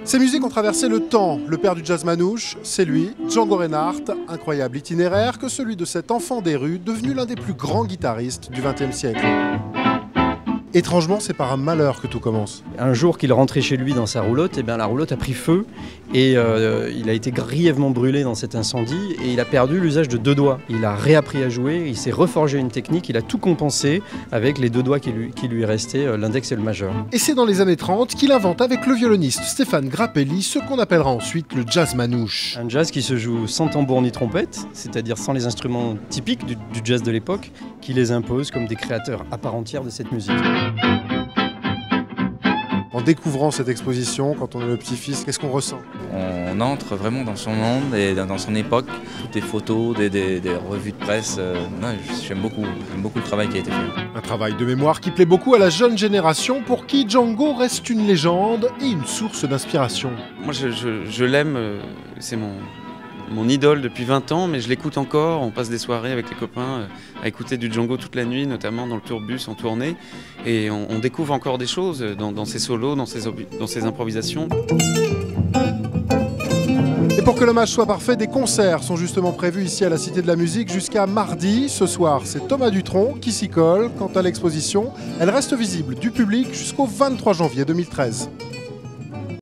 Ces musiques ont traversé le temps. Le père du jazz manouche, c'est lui, Django Reinhardt, incroyable itinéraire que celui de cet enfant des rues, devenu l'un des plus grands guitaristes du XXe siècle. Étrangement, c'est par un malheur que tout commence. Un jour qu'il rentrait chez lui dans sa roulotte, la roulotte a pris feu et il a été grièvement brûlé dans cet incendie et il a perdu l'usage de 2 doigts. Il a réappris à jouer, il s'est reforgé une technique, il a tout compensé avec les 2 doigts qui lui restaient, l'index et le majeur. Et c'est dans les années 30 qu'il invente avec le violoniste Stéphane Grappelli ce qu'on appellera ensuite le jazz manouche. Un jazz qui se joue sans tambour ni trompette, c'est-à-dire sans les instruments typiques du jazz de l'époque, qui les impose comme des créateurs à part entière de cette musique. En découvrant cette exposition, quand on est le petit-fils, qu'est-ce qu'on ressent? On entre vraiment dans son monde et dans son époque. Toutes les photos, des revues de presse. J'aime beaucoup le travail qui a été fait. Un travail de mémoire qui plaît beaucoup à la jeune génération pour qui Django reste une légende et une source d'inspiration. Moi je l'aime, c'est mon idole depuis 20 ans, mais je l'écoute encore. On passe des soirées avec les copains à écouter du Django toute la nuit, notamment dans le tourbus en tournée. Et on découvre encore des choses dans ses solos, dans ses improvisations. Et pour que le match soit parfait, des concerts sont justement prévus ici à la Cité de la Musique jusqu'à mardi. Ce soir, c'est Thomas Dutronc qui s'y colle. Quant à l'exposition, elle reste visible du public jusqu'au 23 janvier 2013.